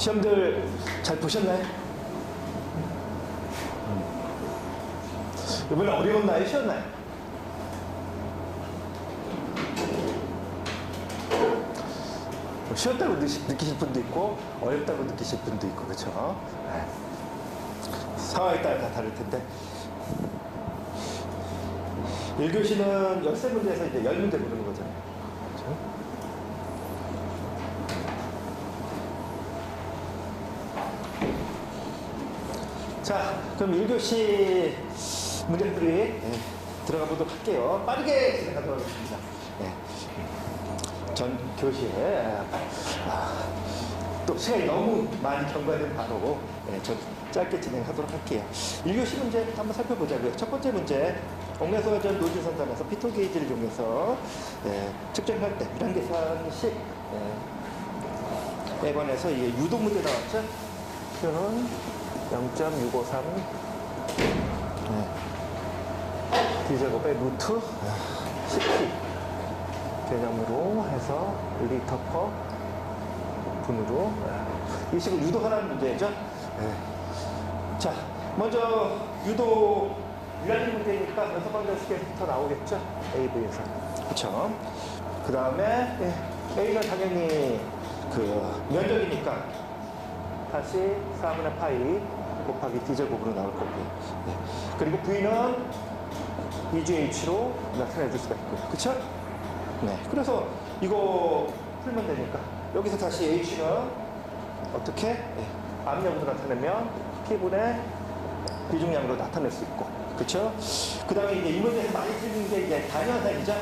시험들 잘 보셨나요? 이번에 어려웠나요? 쉬웠나요? 쉬웠다고 느끼실 분도 있고 어렵다고 느끼실 분도 있고 그렇죠? 네. 상황에 따라 다 다를 텐데 1교시는 13문제에서 이제 10문제 보는 거잖아요. 그렇죠? 자, 그럼 1교시 문제풀이 들어가 보도록 할게요. 빠르게 진행하도록 하겠습니다. 네. 전 교시에 또 시간이 너무 많이 경과된 바로 전 짧게 진행하도록 할게요. 1교시 문제부터 한번 살펴보자고요. 첫 번째 문제, 옥내소전 노진선단에서 피톨 게이지를 이용해서 측정할 때 유량 계산식 에 관해서 이게 유도 문제 나왔죠? 표는 0.653 D제곱의 루트 10P 개념으로 해서 리터 퍼 분으로 이 식을 유도하라는 문제죠. 자, 먼저 유도 유량이 문제니까 연속방정식에서 나오겠죠. AV에서. 그렇죠. 그 다음에 A는 당연히 그 면적이니까 다시 4분의 파이 곱하기 D제곱으로 나올 거고요. 그리고 V는 2GH로 나타내 줄 수가 있고요. 그쵸? 네. 그래서 이거 풀면 되니까 여기서 다시 H는 어떻게? 압력으로 나타내면 P분의 비중량으로 나타낼 수 있고. 그쵸? 그 다음에 이제 이 문제에서 많이 쓰는 게 이제 단위환산이죠?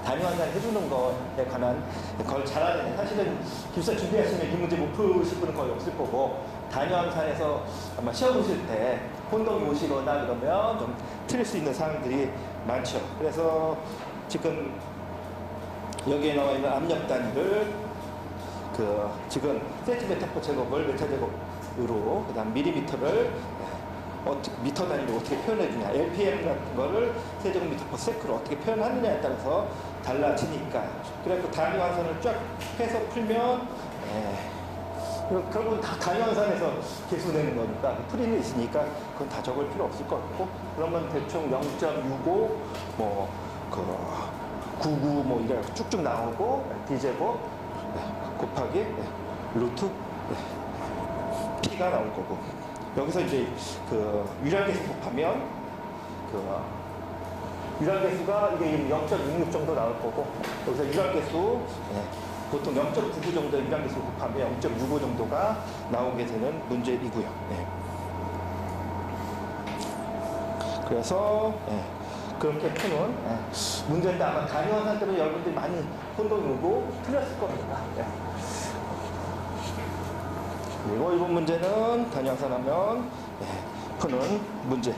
단위환산 해주는 거에 관한 걸 잘하는, 사실은 기숙사 준비하시면 이 문제 못 푸실 분은 거의 없을 거고, 단위환산에서 아마 시험 보실 때 혼동이 오시거나 그러면 좀 틀릴 수 있는 사항들이 많죠. 그래서 지금 여기에 나와 있는 압력 단위를 지금 센티미터 퍼 제곱을 메타 제곱으로, 그 다음 밀리미터를 미터 단위로 어떻게 표현해 주냐, LPM 같은 거를 세제곱미터 퍼 세크로 어떻게 표현하느냐에 따라서 달라지니까. 그래서 단위환산을 쫙 해서 풀면 결국은 다 단위환산에서 계수 내는 거니까 풀이는 있으니까 그건 다 적을 필요 없을 것 같고, 그러면 대충 0.65 99 이래 쭉쭉 나오고 D제곱 곱하기 루트 P가 나올 거고, 여기서 이제 유량계수 곱하면 유량계수가 이게 0.66 정도 나올 거고, 여기서 유량계수 보통 0.99 정도 유량계수 곱하면 0.65 정도가 나오게 되는 문제이고요. 그래서 그렇게 푸는 문제인데 아마 단위환산 때문에 여러분들이 많이 혼동이 오고 틀렸을 겁니다. 그리고 이번 문제는 단위환산하면 푸는 문제.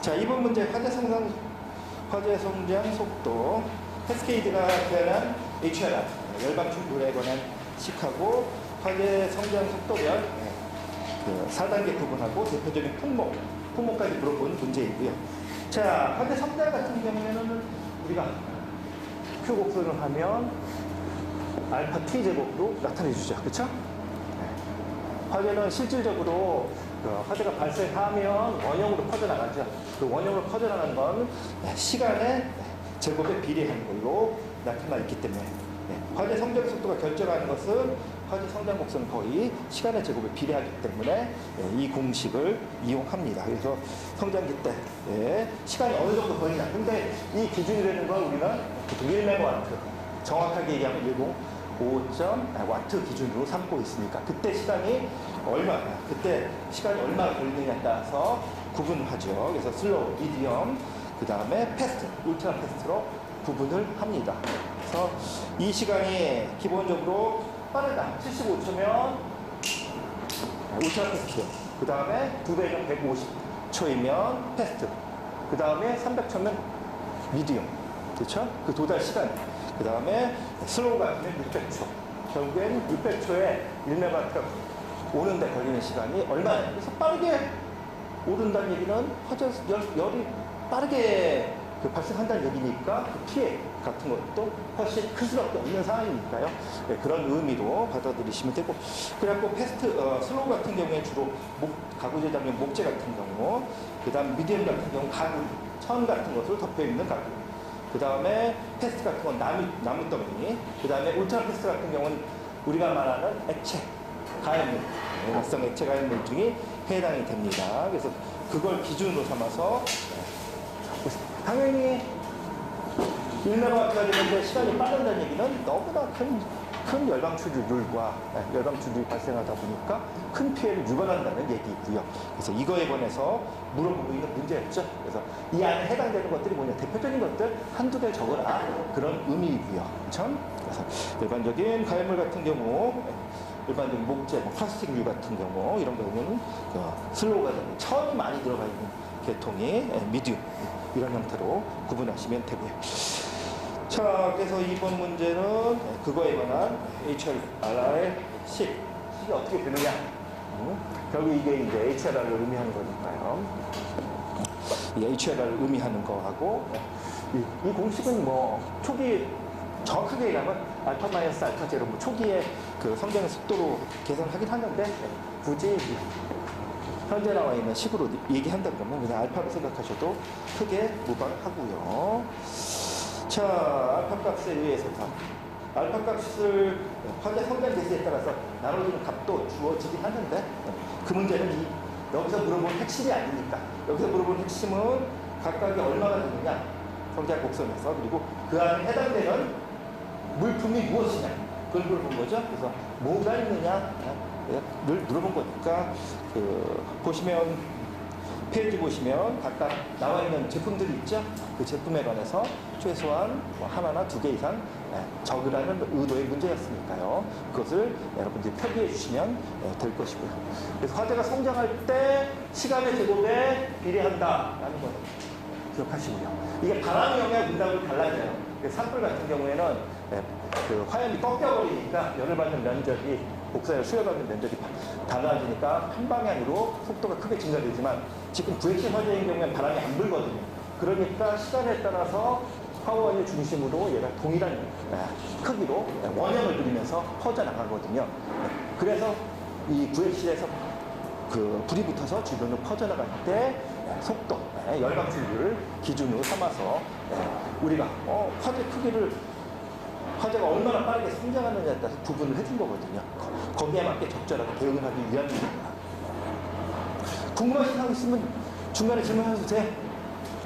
자, 이번 문제 화재 성장 속도, 캐스케이드가 표현한 HRR, 열방 충돌에 관한 식하고, 화재 성장 속도별 4단계 구분하고 대표적인 품목까지 물어본 문제이고요. 자, 화재 성장 같은 경우에는 우리가 Q 곡선을 하면 알파 T 제곱으로 나타내 주죠. 그렇죠? 화재는 실질적으로 화재가 발생하면 원형으로 퍼져나가죠. 그 원형으로 퍼져나가는 건 시간의 제곱에 비례하는 걸로 나타나 있기 때문에 화재 성장 속도가 결정하는 것은 화재 성장 곡선은 거의 시간의 제곱에 비례하기 때문에 이 공식을 이용합니다. 그래서 성장기 때 시간이 어느 정도 걸리냐. 근데 이 기준이 되는 건 우리는 보통 1메가와트, 정확하게 얘기하면 5.와트 기준으로 삼고 있으니까 그때 시간이 얼마 걸리느냐에 따라서 구분하죠. 그래서 슬로우, 미디엄, 그 다음에 패스트, 울트라 패스트로 구분을 합니다. 그래서 이 시간이 기본적으로 빠르다. 75초면 울트라 패스트, 그 다음에 2배면 150초이면 패스트, 그 다음에 300초면 미디엄. 그렇죠? 그 도달 시간. 그 다음에 슬로우 같으면 600초. 결국엔 600초에 1메가와트가 오는데 걸리는 시간이 얼마예요? 그래서 빠르게 오른다는 얘기는 화재 열이 빠르게 발생한다는 얘기니까 그 피해 같은 것도 훨씬 클 수밖에 없는 상황이니까요. 네, 그런 의미로 받아들이시면 되고, 그래갖고 슬로우 같은 경우에 주로 가구 제작용 목재 같은 경우, 그 다음 미디엄 같은 경우 가구, 천 같은 것을 덮여 있는 가구, 그 다음에 패스트 같은 건 나무 더미, 그 다음에 울트라 패스트 같은 경우는 우리가 말하는 액체, 가연물, 활성 액체 가연물 등이 해당이 됩니다. 그래서 그걸 기준으로 삼아서 당연히 1메가와트가 되는데 시간이 빠른다는 얘기는 너무나 큰 열방 추출률과 열방 추출이 발생하다 보니까 큰 피해를 유발한다는 얘기이고요. 그래서 이거에 관해서 물어보고 있는 문제였죠. 그래서 이 안에 해당되는 것들이 뭐냐, 대표적인 것들 한두 개 적어라, 그런 의미이고요. 그렇죠? 그래서 일반적인 가연물 같은 경우, 일반적인 목재, 플라스틱류 같은 경우, 이런 경우는 슬로우가 되는 천이 많이 들어가 있는 계통이 미디움, 이런 형태로 구분하시면 되고요. 자, 그래서 이번 문제는 그거에 관한 HRR의 식이 어떻게 되느냐. 결국 이게 이제 HRR을 의미하는 거니까요. 이 HRR을 의미하는 거하고, 이 공식은 뭐 초기 정확하게 얘기하면 알파 마이너스 알파 제로, 뭐 초기에 그 성장의 속도로 계산하긴 하는데, 굳이 현재 나와 있는 식으로 얘기한다 그러면 그냥 알파로 생각하셔도 크게 무방하고요. 자, 알파 값에 의해서 알파 값을 화재 성장 개수에 따라서 나눠주는 값도 주어지긴 하는데, 그 문제는 여기서 물어본 핵심이 아니니까. 여기서 물어본 핵심은 각각이 얼마나 되느냐, 성장 곡선에서, 그리고 그 안에 해당되는 물품이 무엇이냐, 그걸 물어본 거죠. 그래서 뭐가 있느냐 늘 물어본 거니까, 보시면 페이지 보시면 각각 나와 있는 제품들이 있죠. 그 제품에 관해서 최소한 하나나 두 개 이상 적으라는 의도의 문제였으니까요. 그것을 여러분들이 표기해 주시면 될 것이고요. 그래서 화재가 성장할 때 시간의 제곱에 비례한다라는 것 기억하시고요. 이게 바람의 영향 문답을 달라져요. 산불 같은 경우에는 그 화염이 꺾여버리니까 열을 받는 면적이, 복사열 수혈받는 면적이 달라지니까 한 방향으로 속도가 크게 증가되지만, 지금 VX 화재인 경우에는 바람이 안 불거든요. 그러니까 시간에 따라서 화원의 중심으로 얘가 동일한 크기로 원형을 그리면서 퍼져나가거든요. 그래서 이 VX에서 그 불이 붙어서 주변으로 퍼져나갈 때 속도, 열방 출구를 기준으로 삼아서 우리가 화재 크기를, 화재가 얼마나 빠르게 성장하느냐에 따라서 구분을 해준 거거든요. 거기에 맞게 적절하게 대응을 하기 위함입니다. 궁금하신 사항 있으면 중간에 질문하셔도 돼요.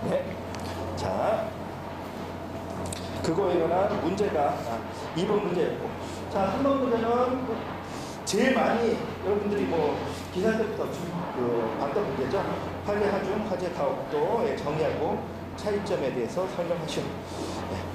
네. 자, 그거에 관한 문제가 2번 문제였고, 자, 3번 문제는 제일 많이 여러분들이 뭐 기사 때부터 봤던 문제죠. 화재 하중, 화재 가옥도의 정의하고 차이점에 대해서 설명하시오.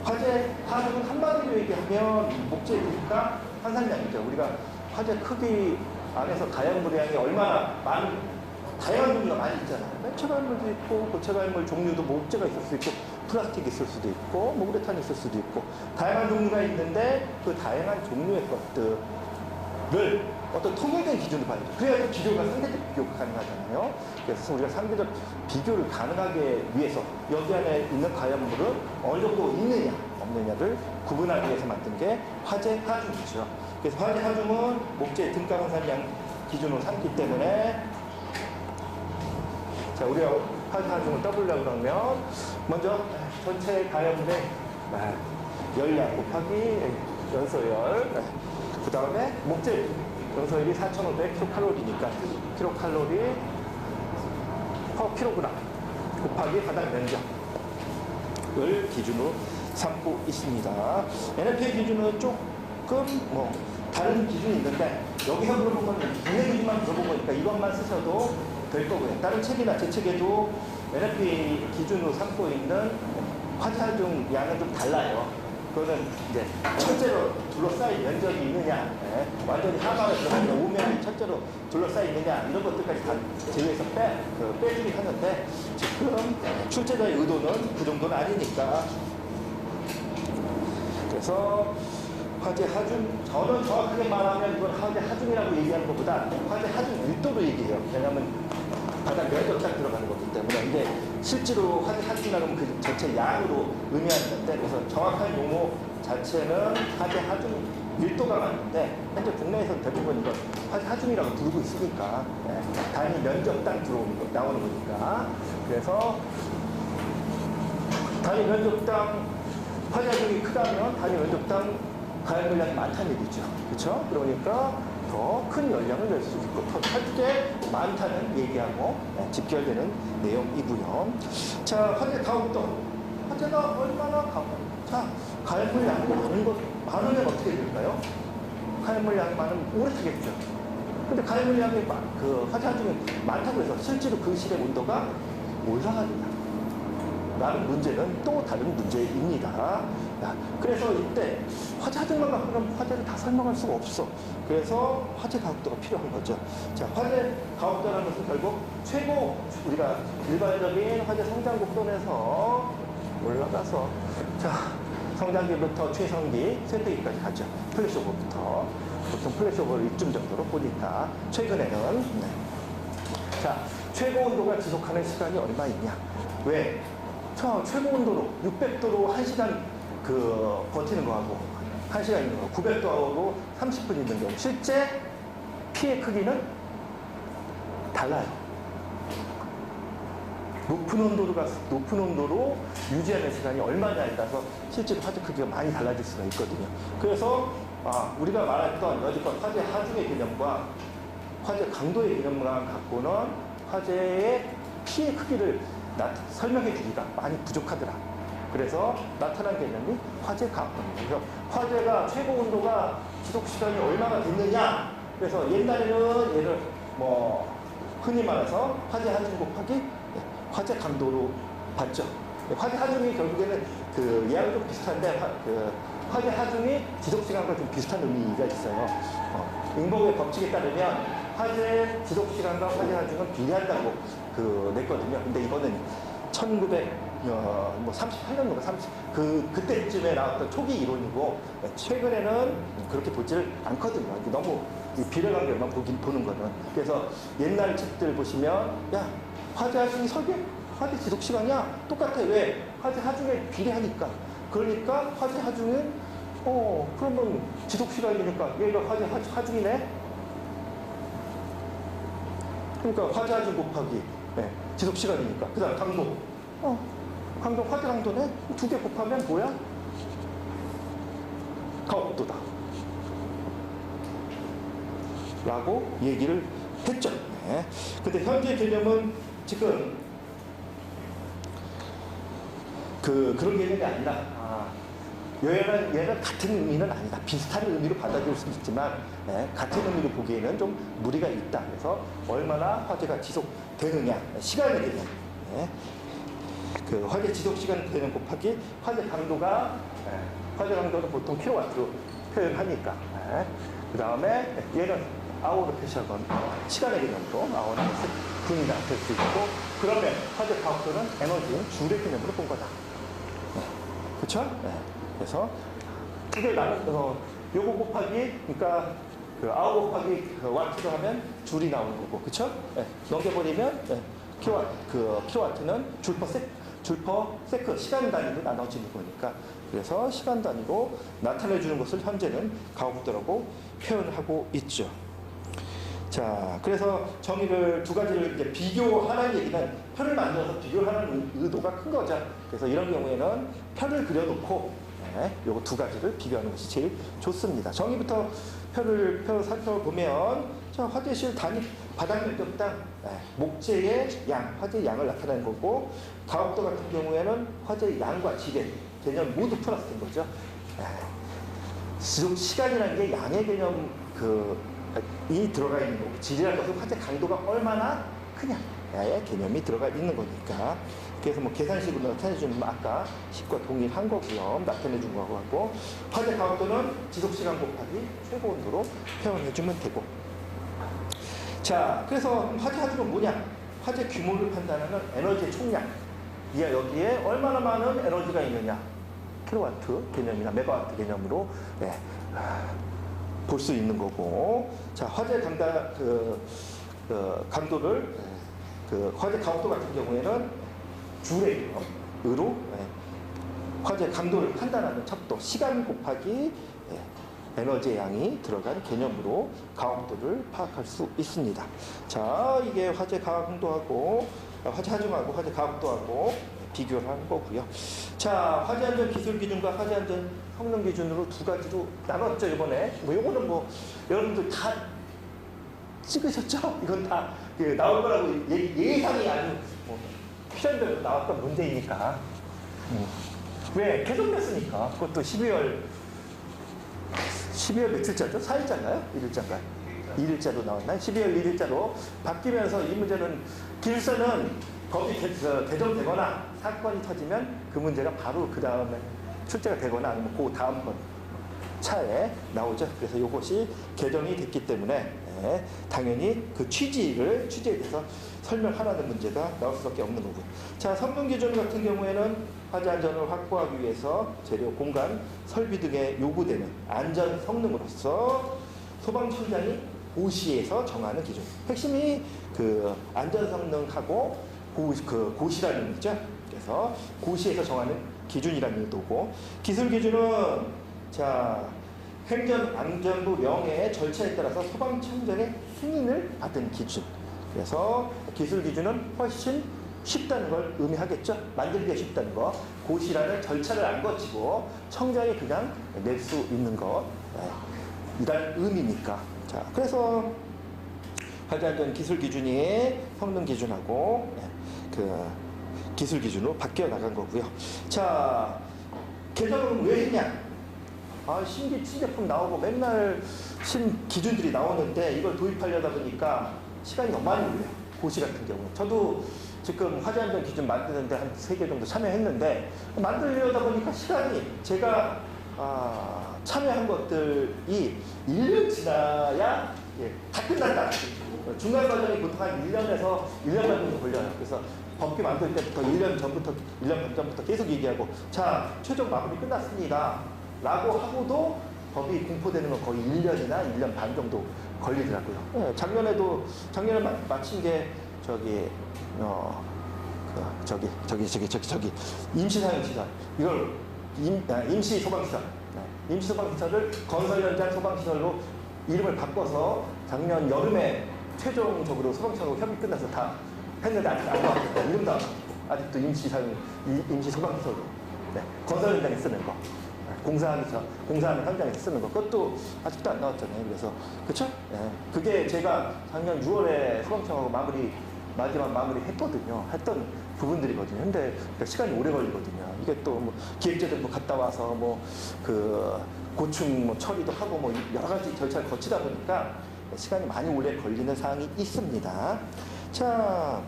화재 하중은 한마디로 얘기하면 목재니까 한산량이죠. 우리가 화재 크기 안에서 가연물량이 얼마나 많은, 다양한 종류가 많이 있잖아요. 액체가연물도 있고, 고체가연물 종류도 목재가 있을 수 있고, 플라스틱이 있을 수도 있고, 뭐 우레탄이 있을 수도 있고, 다양한 종류가 있는데 그 다양한 종류의 것들을 어떤 통일된 기준으로 봐야죠. 그래야 비교가, 상대적 비교가 가능하잖아요. 그래서 우리가 상대적 비교를 가능하게 위해서 여기 안에 있는 가연물은 어느 정도 있느냐 없느냐를 구분하기 위해서 만든 게 화재 하중이죠. 그래서 화재 하중은 목재 등가 환산량 기준으로 삼기 때문에, 자, 우리가 화재 하중을 떠보려고 그러면 먼저 전체 가연물의 열량 곱하기 연소열, 그 다음에 목재 연소율이 4,500kcal니까 kcal per kg 곱하기 바닥 면적을 기준으로 삼고 있습니다. NFPA 기준은 조금 뭐 다른 기준이 있는데, 여기서 물어본 건 국내 기준만 물어본 거니까 이것만 쓰셔도 될 거고요. 다른 책이나 제 책에도 NFPA 기준으로 삼고 있는 화재 하중 양은 좀 달라요. 그거는 이제 철제로 둘러싸인 면적이 있느냐, 완전히 하방을 들어가는 오면이 철제로 둘러싸여 있느냐, 이런 것들까지 다 제외해서 빼주긴 하는데, 지금 출제자의 의도는 그 정도는 아니니까. 그래서 화재 하중, 저는 정확하게 말하면 이건 화재 하중이라고 얘기하는 것보다 화재 하중 밀도로 얘기해요. 왜냐하면 바닥 면적당 들어가는 거기 때문에 이제 실제로 화재 하중이라면 그 전체 양으로 의미하는 건데 그래서 정확한 용어 자체는 화재 하중 밀도가 맞는데 현재 국내에서는 대부분 이걸 화재 하중이라고 부르고 있으니까 단위 면적당 나오는 거니까 그래서 단위 면적당 화재 하중이 크다면 단위 면적당 가열 물량이 많다는 얘기죠. 그렇죠? 그러니까 더 큰 열량을 낼 수 있고 더 탈게 많다는 얘기하고 직결되는 내용이고요. 자, 화재 가옥도 화재가 얼마나 자, 가열 물량이 많으면 어떻게 될까요? 가열 물량이 많으면 오래 타겠죠. 근데 가열 물량이 그 화재 중에 많다고 해서 실제로 그 실의 온도가 올라가느냐 라는 문제는 또 다른 문제입니다. 그래서 이때 화재 하중만 갖고 그럼 화재를 다 설명할 수가 없어. 그래서 화재 가옥도가 필요한 거죠. 자, 화재 가옥도라는 것은 결국 최고 우리가 일반적인 화재 성장 곡선에서 올라가서 자 성장기부터 최성기, 쇠퇴기까지 가죠. 플래시오버부터 보통 플래시오버를 이쯤 정도로 보니까 최근에는 자 최고 온도가 지속하는 시간이 얼마 있냐? 왜? 자, 최고 온도로 600도로 1시간 버티는 거하고 1시간 있는 거 900도로 30분 있는 경우 실제 피해 크기는 달라요. 높은 온도로 유지하는 시간이 얼마냐에 따라서 실제로 화재 크기가 많이 달라질 수가 있거든요. 그래서 우리가 말했던 여지껏 화재 하중의 개념과 화재 강도의 개념만 갖고는 화재의 피해 크기를 설명해 주기가 많이 부족하더라. 그래서 나타난 개념이 화재 가옥도입니다. 그래서 화재가 최고 온도가 지속 시간이 얼마나 됐느냐. 그래서 옛날에는 얘를 흔히 말해서 화재 하중 곱하기 화재 강도로 봤죠. 화재 하중이 결국에는 얘하고 좀 비슷한데 화재 하중이 지속 시간과 좀 비슷한 의미가 있어요. 잉버그의 법칙에 따르면 화재 지속 시간과 화재 하중은 비례한다고 냈거든요. 근데 이거는 1938년도가 그때쯤에 나왔던 초기 이론이고 최근에는 그렇게 보지를 않거든요. 너무 이 비례관계만 보는 거는. 그래서 옛날 책들 보시면 야 화재 하중이 화재 지속 시간이야 똑같아. 왜? 화재 하중에 비례하니까. 그러니까 화재 하중은 그러면 지속 시간이니까 얘가 화재 하중이네. 그러니까 화재 하중 곱하기 지속 시간이니까. 그다음 강도. 강도 화재 강도네. 두 개 곱하면 뭐야? 가옥도다. 라고 얘기를 했죠. 근데 현재 개념은 지금 그런 개념이 아니라 얘는 같은 의미는 아니다. 비슷한 의미로 받아들일 수는 있지만 같은 의미로 보기에는 좀 무리가 있다. 그래서 얼마나 화재가 지속되느냐 시간의 개념. 화재 지속 시간 개념 곱하기 화재 강도가 화재 강도는 보통 킬로와트로 표현하니까. 그 다음에 얘는 아워로 표시하건 시간의 개념으로 아워는 분이나 될 수 있고 그러면 화재 가옥도는 에너지인 줄의 개념으로 본 거다. 그쵸? 그래서 두 개를 나눠서 요거 곱하기 그러니까 아워 곱하기 와트로 하면 줄이 나오는 거고 그쵸? 넘겨버리면 킬로와트는 줄퍼 세크 시간 단위로 나눠지는 거니까 그래서 시간 단위로 나타내 주는 것을 현재는 가옥도라고 표현을 하고 있죠. 자, 그래서 정의를 두 가지를 이제 비교하는 얘기는 표를 만들어서 비교하는 의도가 큰 거죠. 그래서 이런 경우에는 표를 그려놓고 요거 두 가지를 비교하는 것이 제일 좋습니다. 정의부터 표 살펴보면 자, 화재실 단위 바닥 면적당 목재의 양, 화재 양을 나타내는 거고 가옥도 같은 경우에는 화재 양과 질의 개념 모두 플러스된 거죠. 지속 시간이라는 게 양의 개념 이 들어가 있는 거고 질이라는 것은 화재 강도가 얼마나 크냐의 개념이 들어가 있는 거니까 그래서 계산식으로 나타내주면 아까 식과 동일한 거고요. 나타내준 거하고 하고 화재 가옥도는 지속 시간 곱하기 최고 온도로 표현해주면 되고 자 그래서 화재 하중은 뭐냐? 화재 규모를 판단하는 에너지의 총량 여기에 얼마나 많은 에너지가 있느냐 킬로와트 개념이나 메가와트 개념으로 볼 수 있는 거고 자 화재 강도를 그 화재 가혹도 같은 경우에는 주례로 화재 강도를 판단하는 척도, 시간 곱하기 에너지의 양이 들어간 개념으로 가혹도를 파악할 수 있습니다. 자, 이게 화재 가혹도하고 화재 하중하고 화재 가혹도하고 비교를 하는 거고요. 자, 화재 안전 기술 기준과 화재 안전 성능 기준으로 두 가지로 나눴죠, 이번에. 뭐 요거는 뭐 여러분들 다 찍으셨죠? 이건 다 나올 거라고 예상이 아주 뭐 필연대로 나왔던 문제이니까. 왜? 개정됐으니까. 그것도 12월 며칠자죠? 4일자인가요? 1일자인가요? 2일자로 나왔나요? 12월 1일자로 바뀌면서 이 문제는 기술서는 법이 개정되거나 사건이 터지면 그 문제가 바로 그 다음에 출제가 되거나 아니면 그 다음번 차에 나오죠. 그래서 이것이 개정이 됐기 때문에 당연히 그 취지에 대해서 설명하라는 문제가 나올 수밖에 없는 거고요. 자, 성능 기준 같은 경우에는 화재 안전을 확보하기 위해서 재료, 공간, 설비 등에 요구되는 안전 성능으로서 소방청장이 고시에서 정하는 기준. 핵심이 그 안전 성능하고 고시라는 얘기죠. 그래서 고시에서 정하는 기준이라는 의도고, 기술 기준은 자, 행정안전부 명예의 절차에 따라서 소방청장의 승인을 받은 기준. 그래서 기술 기준은 훨씬 쉽다는 걸 의미하겠죠. 만들기가 쉽다는 거. 고시라는 절차를 안 거치고 청장이 그냥 낼 수 있는 거. 이란 의미니까. 자, 그래서 화재안전 기술 기준이 성능 기준하고 그 기술 기준으로 바뀌어 나간 거고요. 자, 개정은 왜 했냐? 신제품 나오고 맨날 신기준들이 나오는데 이걸 도입하려다 보니까 시간이 너무 많이 걸려요. 고시 같은 경우는. 저도 지금 화재안전 기준 만드는데 한 3개 정도 참여했는데, 만들려다 보니까 시간이 제가 참여한 것들이 1년 지나야 다 끝난다. 중간 과정이 보통 한 1년에서 1년 반 정도 걸려요. 그래서 법규 만들 때부터 1년 전부터, 1년 반 전부터 계속 얘기하고, 자, 최종 마무리 끝났습니다 라고 하고도 법이 공포되는 건 거의 1년이나 1년 반 정도 걸리더라고요. 작년에 마친 게 임시사용시설, 이걸 임시 소방시설, 임시 소방시설을 건설 현장 소방시설로 이름을 바꿔서 작년 여름에 최종적으로 소방청하고 협의 끝나서 다 했는데 아직 안 나왔어요. 이름도 아직도 임시 소방시설로 건설 현장에 쓰는 거, 공사하는 현장에서 쓰는 거, 그것도 아직도 안 나왔잖아요. 그래서 그쵸? 그게 제가 작년 6월에 소방청하고 마지막 마무리 했던 부분들이거든요. 근데 시간이 오래 걸리거든요. 이게 또 뭐 기획재정부 갔다 와서 뭐 그 고충 뭐 처리도 하고 뭐 여러 가지 절차를 거치다 보니까 시간이 많이 오래 걸리는 사항이 있습니다. 자,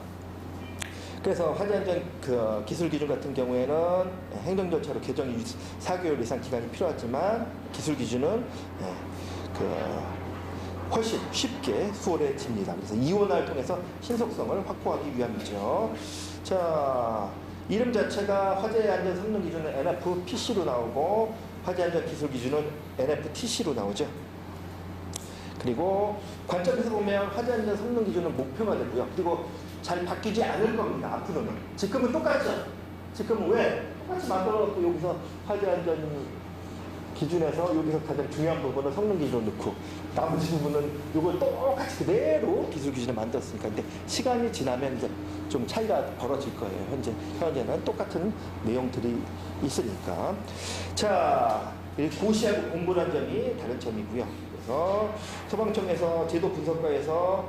그래서 화재안전 그 기술 기준 같은 경우에는 행정 절차로 개정이 4개월 이상 기간이 필요하지만, 기술 기준은 훨씬 쉽게 수월해집니다. 그래서 이원화를 통해서 신속성을 확보하기 위함이죠. 자, 이름 자체가 화재안전 성능 기준은 NFPC로 나오고 화재안전 기술 기준은 NFTC로 나오죠. 그리고 관점에서 보면 화재안전 성능 기준은 목표가 되고요. 그리고 잘 바뀌지 않을 겁니다. 앞으로는. 지금은 똑같죠. 지금은 왜? 똑같이 만들어놓고 여기서 화재안전 기준에서 여기서 가장 중요한 부분은 성능 기준을 넣고 나머지 부분은 이걸 똑같이 그대로 기술 기준을 만들었으니까. 근데 시간이 지나면 이제 좀 차이가 벌어질 거예요. 현재는 똑같은 내용들이 있으니까. 자, 고시하고 공부란 점이 다른 점이고요. 그래서 소방청에서 제도 분석과에서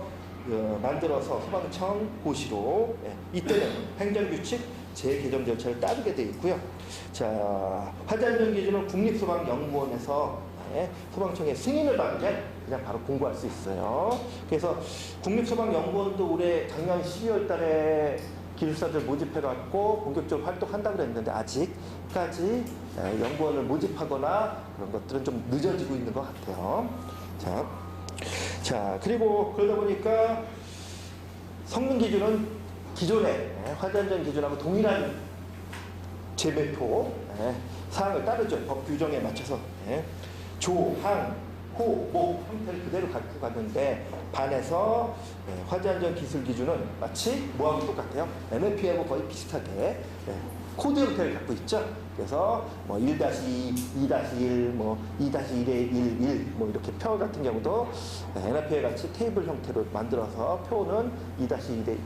만들어서 소방청 고시로 이때는 행정규칙 재개정 절차를 따르게 되어 있고요. 자, 화재안전 기준은 국립소방연구원에서 소방청의 승인을 받으면 그냥 바로 공부할 수 있어요. 그래서 국립소방연구원도 올해 작년 12월 달에 기술사들 모집해갖고 본격적으로 활동한다고 그랬는데 아직까지 연구원을 모집하거나 그런 것들은 좀 늦어지고 있는 것 같아요. 자, 그리고 그러다 보니까 성능 기준은 기존의 화재안전 기준하고 동일한 재배포 사항을 따르죠. 법 규정에 맞춰서 조, 항, 코, 목 형태를 그대로 갖고 갔는데 반해서 화재 안전 기술 기준은 마치 뭐하고 똑같아요? NFP하고 거의 비슷하게 코드 형태를 갖고 있죠. 그래서 뭐 1-2, 2-1, 뭐 2-1에 1, 뭐 이렇게 표 같은 경우도 NFP와 같이 테이블 형태로 만들어서 표는 2-1에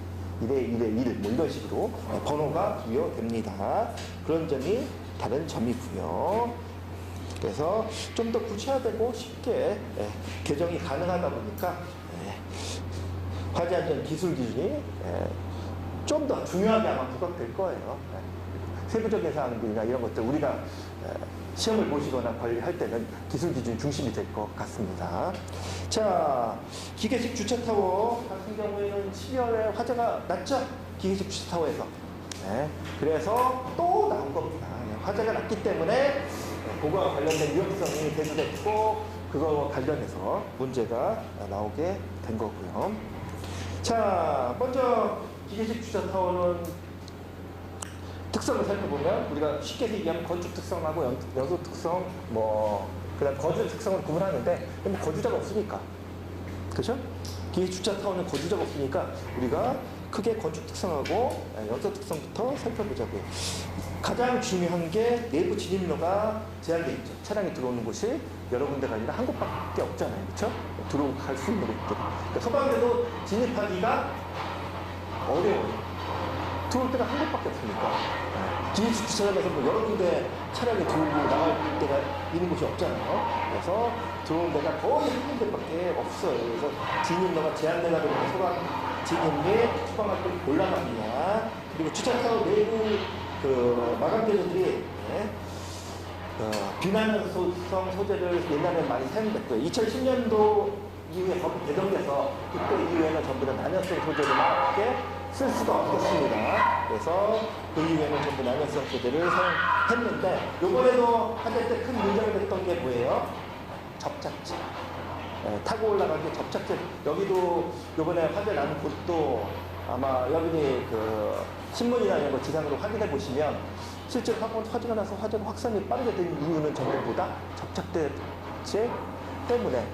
1, 뭐 이런 식으로 번호가 부여됩니다. 그런 점이 다른 점이고요. 그래서 좀 더 구체화되고 쉽게 개정이 가능하다 보니까 화재 안전 기술 기준이 좀 더 중요하게 아마 부각될 거예요. 세부적인 사항들이나 이런 것들 우리가 시험을 보시거나 관리할 때는 기술 기준 중심이 될 것 같습니다. 자, 기계식 주차 타워 같은 경우에는 12월에 화재가 났죠? 기계식 주차 타워에서. 그래서 또 나온 겁니다. 화재가 났기 때문에 그거와 관련된 위험성이 대두됐고 그거와 관련해서 문제가 나오게 된 거고요. 자, 먼저 기계식 주차 타워는 특성을 살펴보면 우리가 쉽게 얘기하면 건축 특성하고 연소 특성, 뭐 그다음 거주 특성을 구분하는데 뭐 거주자가 없으니까, 그렇죠? 기계식 주차 타워는 거주자가 없으니까 우리가 크게 건축 특성하고 연소 특성부터 살펴보자고요. 가장 중요한 게 내부 진입로가 제한되어 있죠. 차량이 들어오는 곳이 여러 군데가 아니라 한 곳밖에 없잖아요. 그렇죠? 들어갈 수 있는 곳들. 그러니까 소방대도 진입하기가 어려워요. 들어올 때가 한 곳밖에 없으니까. 기계식 주차장에서 뭐 여러 군데 차량이 들어오고 나갈 때가 있는 곳이 없잖아요. 그래서 들어오는 데가 거의 한 군데밖에 없어요. 그래서 진입로가 제한되다 보니까 소방 진입 및 소방활동이 곤란합니다. 그리고 주차타워 내부 마감재들이 비난연소성 소재를 옛날에 많이 사용됐고요. 2010년도 이후에 법이 개정돼서 그때 이후에는 전부 다 난연성 소재로밖에 쓸 수가 없었습니다. 그래서 그 이후에는 전부 난연성 소재를 사용했는데 이번에도 화재 때 큰 문제가 됐던 게 뭐예요? 접착제. 타고 올라가기 접착제. 여기도 이번에 화재 나는 곳도 아마 여러분이 그 신문이나 이런 거 지상으로 확인해 보시면 실제로 화재가 나서 화재가 확산이 빠르게 된 이유는 전부보다 접착제 때문에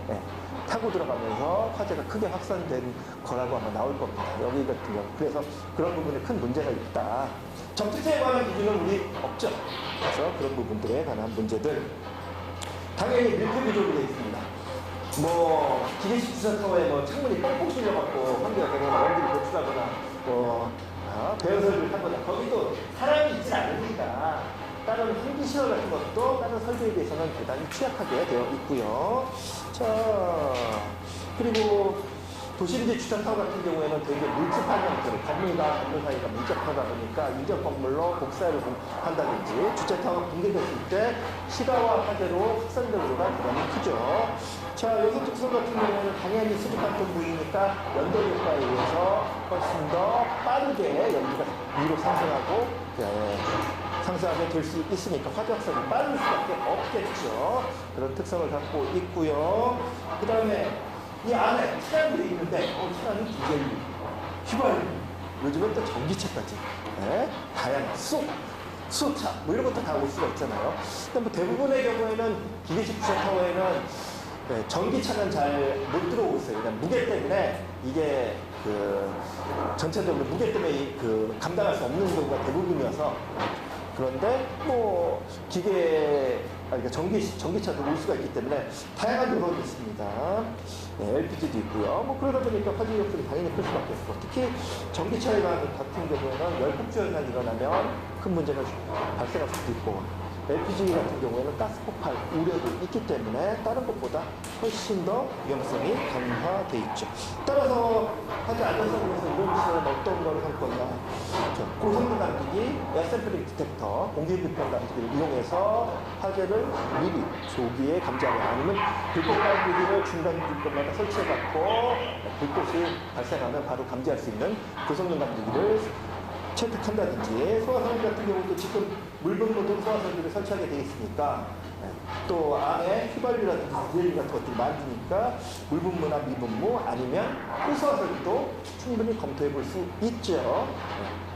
타고 들어가면서 화재가 크게 확산된 거라고 아마 나올 겁니다. 여기 같은 경우. 그래서 그런 부분에 큰 문제가 있다. 접착제에 관한 기준은 우리 없죠. 그래서 그런 부분들에 관한 문제들. 당연히 밀폐 구조로 되어 있습니다. 뭐 기계식 주차타워에 뭐 창문이 뻥뻥 뚫려갖고 환기가 되거나 원기를 배출하거나 뭐 배열설비를 하거나 거기도 사람이 있지 않으니까 다른 환기 시설 같은 것도 다른 설비에 비해서는 대단히 취약하게 되어 있고요. 자, 그리고 도시임대 주차타워 같은 경우에는 되게 밀집한 형태로 건물과 건물 사이가 밀접하다 보니까 인접 건물로 복사를 한다든지 주차타워가 붕괴됐을 때 시가와 화재로 확산될 우려가 대단히 크죠. 자, 연소 특성 같은 경우에는 당연히 수직관통 부위니까 연돌 효과에 의해서 훨씬 더 빠르게 연기가 위로 상승하게 될 수 있으니까 화재 확산이 빠를 수밖에 없겠죠. 그런 특성을 갖고 있고요. 그 다음에 이 안에 차량들이 있는데 차량이 디젤, 휘발유, 요즘은 또 전기차까지 다양한 수소차 뭐 이런 것도 다 올 수가 있잖아요. 근데 뭐 대부분의 경우에는 기계식 주차타워에는 전기차는 잘 못 들어오고 있어요. 그냥 무게 때문에 이게 전체적으로 무게 때문에 감당할 수 없는 경우가 대부분이어서. 그런데 뭐 그러니까 전기차도 올 수가 있기 때문에 다양한 요소가 있습니다. LPG도 있고요. 뭐 그러다 보니까 화재 위험성이 당연히 클 수밖에 없고, 특히 전기차에 같은 경우에는 열폭주 현상이 일어나면 큰 문제가 발생할 수도 있고, LPG 같은 경우에는 가스 폭발 우려도 있기 때문에 다른 것보다 훨씬 더 위험성이 강화돼 있죠. 따라서 화재 안전성을 위해서 이런 시설은 어떤 걸 할 건가? 고성능 감지기, 에어샘플링 디텍터, 공기불편 감지기를 이용해서 화재를 미리 조기에 감지하거나 아니면 불꽃 감지기를 중간 불꽃마다 설치해갖고 불꽃이 발생하면 바로 감지할 수 있는 고성능 감지기를 채택한다든지 소화설비 같은 경우도 지금 물분 모든 소화설비를 설치하게 되어 있으니까 또 안에 휘발유라든지 디젤 같은 것들이 많으니까 물분무나 미분무 아니면 호소화설비도 충분히 검토해 볼 수 있죠.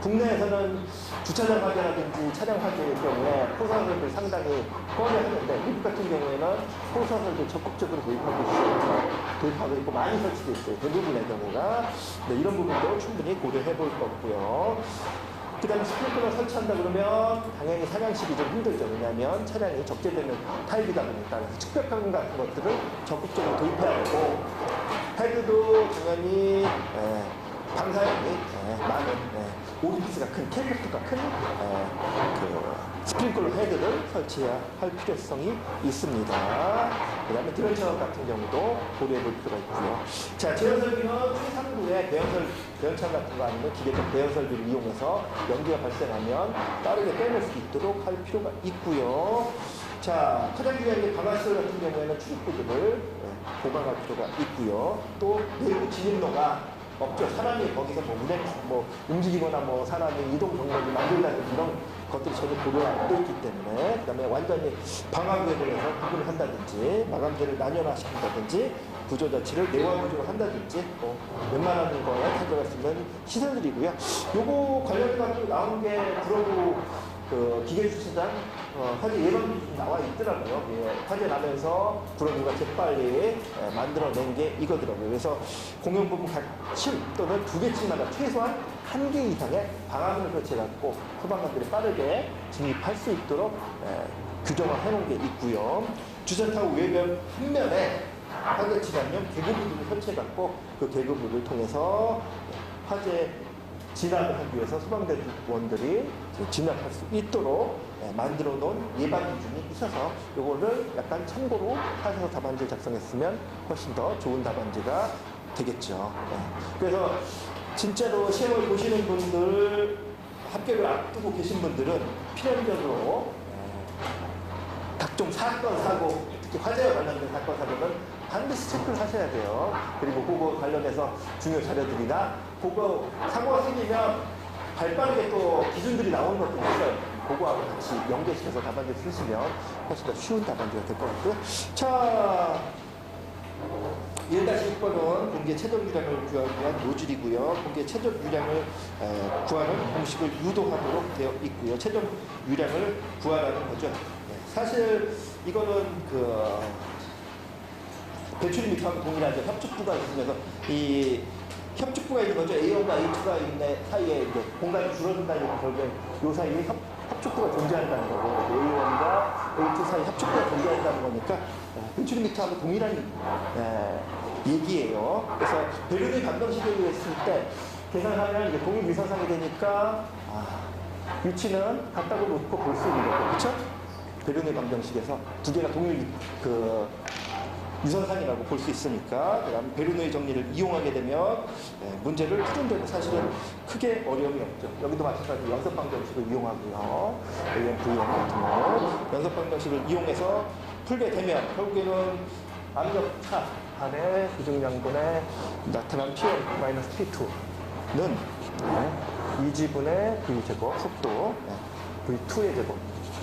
국내에서는 주차장 화재라든지 차량 화재의 경우에 호소화설비를 상당히 꺼려하는데 미국 같은 경우에는 호소화설비를 적극적으로 도입하고 있고 많이 설치되어 있어요. 대부분의 경우가. 네, 이런 부분도 충분히 고려해 볼 거고요. 그 다음에 스프링클러 설치한다 그러면 당연히 사냥식이 좀 힘들죠. 왜냐하면 차량이 적재되는 타입이다 보니까. 그래서 측벽판 같은 것들을 적극적으로 도입해야 되고, 헤드도 당연히 방사형이 많은 오리피스가 큰 캘리프트가 큰 스프링클러 헤드를 설치해야 할 필요성이 있습니다. 그 다음에 드런처 같은 경우도 고려해 볼 필요가 있고요. 자, 제어 설비는 최상부의 배연창 같은 거 아니면 기계적 배연 설비를 이용해서 연기가 발생하면 빠르게 빼낼 수 있도록 할 필요가 있고요. 자, 가장 중요한 게 방화시설 같은 경우에는 출입구들을 보강할 필요가 있고요. 또 내부 진입로가 없죠. 사람이 거기서 움직이거나 사람이 이동 경로를 만들다든지 이런 것들이 전혀 고려 안 되어 있기 때문에, 그 다음에 완전히 방화구역을 해서 구분을 한다든지, 마감재를 나뉘어시킨다든지, 구조 자체를 내화 구조로 한다든지, 웬만한 거에 가져갈 수 있는 시설들이고요. 요거 관련해서 나온 게 브로그 기계주차장 화재 예방 기준이 나와 있더라고요. 화재 나면서 브로그가 재빨리 만들어낸 게 이거더라고요. 그래서 공용 부분 각 층 또는 2개층마다 최소한 1개 이상의 방화문을 설치해갖고 소방관들이 빠르게 진입할 수 있도록 규정을 해놓은 게 있고요. 주차타워 외벽 한 면에 화재 진압용 개구부들을 설치해갖고 그 개구부를 통해서 화재 진압을 하기 위해서 소방대원들이 진압할 수 있도록 만들어 놓은 예방 기준이 있어서 이거를 약간 참고로 하셔서 답안지를 작성했으면 훨씬 더 좋은 답안지가 되겠죠. 그래서 진짜로 시험을 보시는 분들, 합격을 앞두고 계신 분들은 필연적으로 각종 사건, 사고, 특히 화재와 관련된 사건, 사고는 반드시 체크를 하셔야 돼요. 그리고 그거 관련해서 중요 자료들이나 그거 사고가 생기면 발빠르게 또 기준들이 나오는 것도 있어요. 그거하고 같이 연계시켜서 답안지 쓰시면 훨씬 더 쉬운 답안지가 될 것 같고요. 자, 1-6번은 공개 최적 유량을 구하기 위한 노즐이고요. 공개 최적 유량을 구하는 공식을 유도하도록 되어 있고요. 최적 유량을 구하라는 거죠. 사실 이거는 배출입 밑하고 동일하죠. 협축부가 있으면서 이 협축부가 있는 거죠. A1과 A2가 있는 사이에 이제 공간이 줄어든다는 결국엔 요 사이에 협축부가 존재한다는 거고, A1과 A2 사이 협축부가 존재한다는 거니까 배출입 밑하고 동일한 얘기예요. 그래서 배륜의 감정식을 했을 때 계산하면 이제 동일 유선상이 되니까 위치는 같다고 놓고 볼 수 있는 거고, 그렇죠? 배륜의 감정식에서 두 개가 동일 유선상이라고 볼 수 있으니까, 그다음 배륜의 정리를 이용하게 되면 문제를 푸는데도 사실은 크게 어려움이 없죠. 여기도 마찬가지로 연습방정식을 이용하고요. AM, VM 같은 거 연습방정식을 이용해서 풀게 되면 결국에는 암력차 안에 구중량분에 나타난 P1-P2는 2지분의 V제곱 속도, V2의 제곱,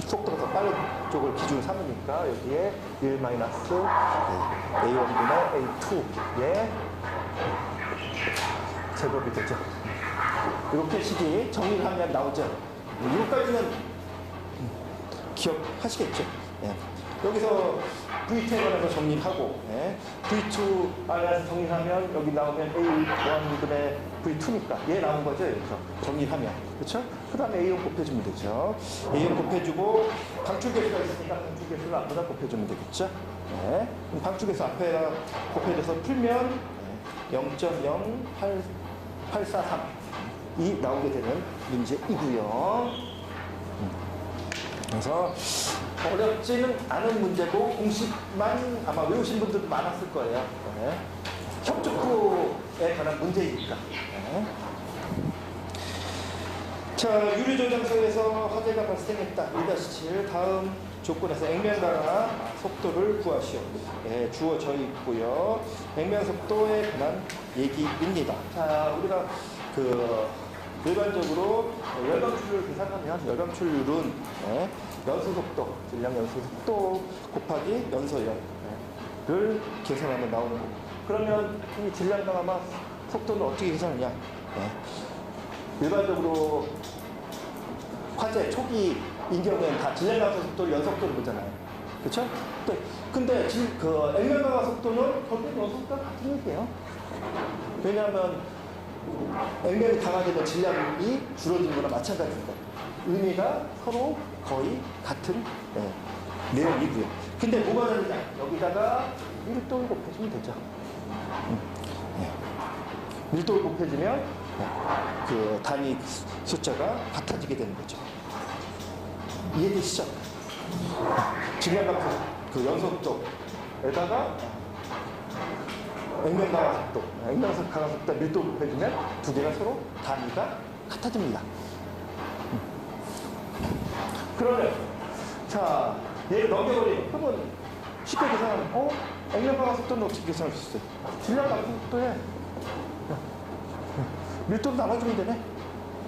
속도가 더 빠른 쪽을 기준으로 삼으니까 여기에 1-A1분의 A2의 제곱이 되죠. 이렇게 식이 정리를 하면 나오죠. 이것까지는 기억하시겠죠. 여기서 V2에 관해서 정리를 하고, V2 관해서 정리를 하면 여기 나오면 A1분의 V2니까 얘 나온 거죠. 여기서 정리를 하면. 그렇죠? 그 다음에 A1 곱해주면 되죠. A1 곱해주고 방출계수가 있으니까 방출계수를 앞에다 곱해주면 되겠죠. 그럼 방출계수 앞에다 곱해줘서 풀면 0.08843이 나오게 되는 문제이고요. 그래서 어렵지는 않은 문제고 공식만 아마 외우신 분들도 많았을 거예요. 협축부에 관한 문제이니까. 자, 유리조장소에서 화재가 발생했다. 1-7 다음 조건에서 액면가나 속도를 구하시오. 주어져 있고요. 액면 속도에 관한 얘기입니다. 자, 우리가 일반적으로 열감출률 계산하면 열감출률은 연소속도, 질량 연소속도 곱하기 연소열을 계산하면 나오는 거고. 그러면 이 질량 강화마 속도는 어떻게 계산하냐? 일반적으로 화재 초기인 경우에는 다 질량 강화 속도를 연속도로 보잖아요. 그렇죠? 근데 그 액면 강화 속도는 결국 연속도가 같은 얘기예요. 왜냐하면 액면이 강화되면 질량이 줄어드는 거나 마찬가지입니다. 의미가 서로 거의 같은 내용이고요. 근데 뭐가 다르냐? 여기다가 밀도를 곱해주면 되죠. 밀도를 곱해주면 그 단위 숫자가 같아지게 되는 거죠. 이해되시죠? 질량값 그 연속도에다가 액면 강화 속도, 액면 강화 속도 밀도를 곱해주면 두 개가 서로 단위가 같아집니다. 그러면 자 얘를 넘겨버리면 그러면 쉽게 계산하면 액면 강화 속도는 어떻게 계산할 수 있어요? 질량 강화 속도에 밀도로 나눠주면 되네.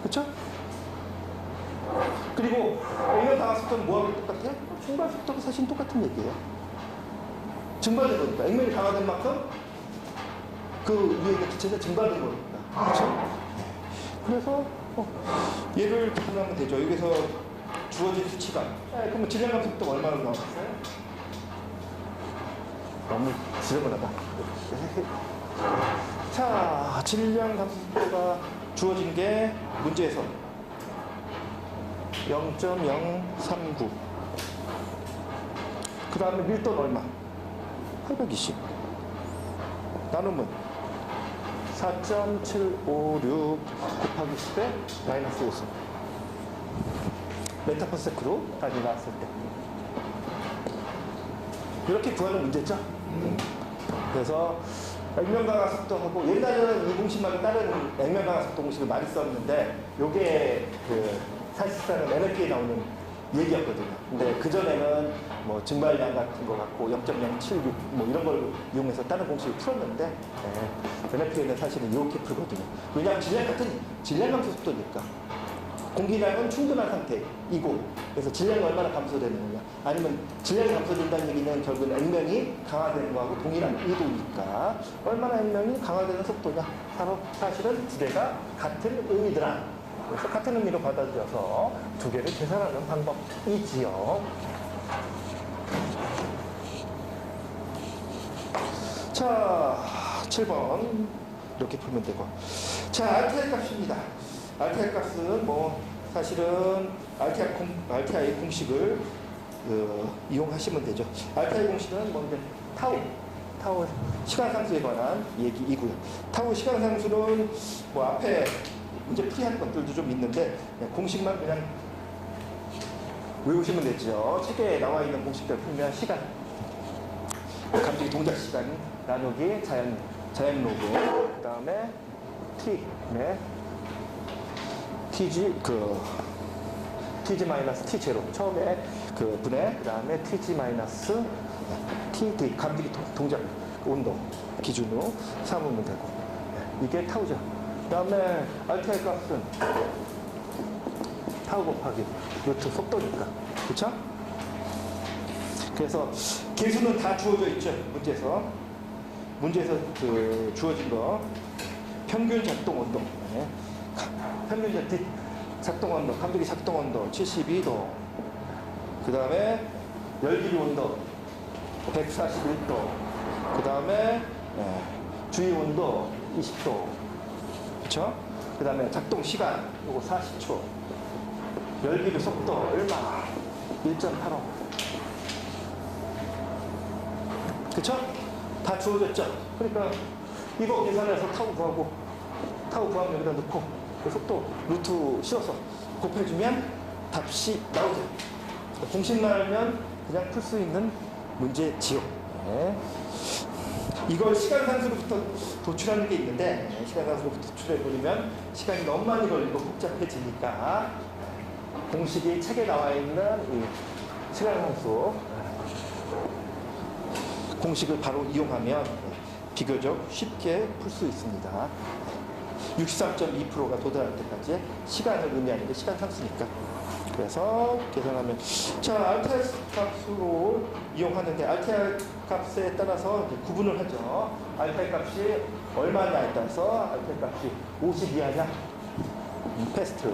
그쵸? 그리고 액면 강화 속도는 뭐하고 똑같아? 증발 속도가 사실 똑같은 얘기예요. 증발된 거니까. 액면이 강화된 만큼 그 위에 있는 기체가 증발된 거니까. 그렇죠? 그래서 얘를 계산하면 되죠. 여기서 주어진 수치가. 그러면 질량감 속도가 얼마나 나왔어요? 너무 지저분하다. 자, 질량 감소 속도가 주어진 게 문제에서 0.039. 그 다음에 밀도는 얼마? 820. 나누면 4.756 곱하기 10에 마이너스 50. 메타퍼세크로 단위 나왔을 때. 이렇게 구하는 문제죠. 그래서 액면 강화 속도하고 옛날에는 이 공식만을 다른 액면 강화 속도 공식을 많이 썼는데 요게 그 사실상은 NLP에 나오는 얘기였거든요. 근데 그전에는 뭐 증발량 같은 거 갖고 0.076 뭐 이런 걸 이용해서 다른 공식을 풀었는데 NLP에는 사실은 이렇게 풀거든요. 왜냐하면 질량 같은 질량 감소 속도니까 공기량은 충분한 상태이고 그래서 질량이 얼마나 감소되는 거냐 아니면 질량이 감소된다는 얘기는 결국은 액면이 강화되는 거하고 동일한 의도니까 얼마나 액면이 강화되는 속도냐 사실은 두 개가 같은 의미더라. 그래서 같은 의미로 받아들여서 두 개를 계산하는 방법이지요. 자, 7번 이렇게 풀면 되고 자, RTI 값입니다. RTI 값은 뭐 사실은 RTI 공식을 이용하시면 되죠. RTI 공식은 뭐 이제 타우 시간상수에 관한 얘기이고요. 타우 시간상수는 뭐 앞에 이제 풀이하는 것들도 좀 있는데 공식만 그냥 외우시면 되죠. 책에 나와 있는 공식들 풀면 시간, 감지 동작 시간 나누기 자연 로그, 그 다음에 t, tg 마이너스 t0 처음에 그 분해, 그 다음에 tg 마이너스 td 감지기 동작 온도 기준으로 삼으면 되고 이게 타우죠. 그 다음에 RTI 값은 타우 곱하기 루트 속도니까 그쵸? 그래서 계수는 다 주어져 있죠. 문제에서 그 주어진 거 평균 작동 온도 평균 작동 온도 감지기 작동 온도 72도 그 다음에 열기류 온도 141도 그 다음에 주위 온도 20도 그쵸? 그 다음에 작동 시간 요거 40초 열기류 속도 얼마 1.85 그쵸? 다 주어졌죠? 그러니까 이거 계산해서 타우 구하면 여기다 넣고 그 속도 루트 씌워서 곱해주면 답이 나오죠. 공식만 알면 그냥 풀 수 있는 문제지요. 이걸 시간상수로부터 도출하는 게 있는데 시간상수로부터 도출해버리면 시간이 너무 많이 걸리고 복잡해지니까 공식이 책에 나와 있는 이 시간상수 공식을 바로 이용하면 비교적 쉽게 풀 수 있습니다. 63.2%가 도달할 때까지 시간을 의미하는 게 시간 상수니까. 그래서 계산하면 자 RTR 값으로 이용하는데 RTR 값에 따라서 이제 구분을 하죠. RTR 값이 얼마냐에 따라서 RTR 값이 50 이하냐 패스트,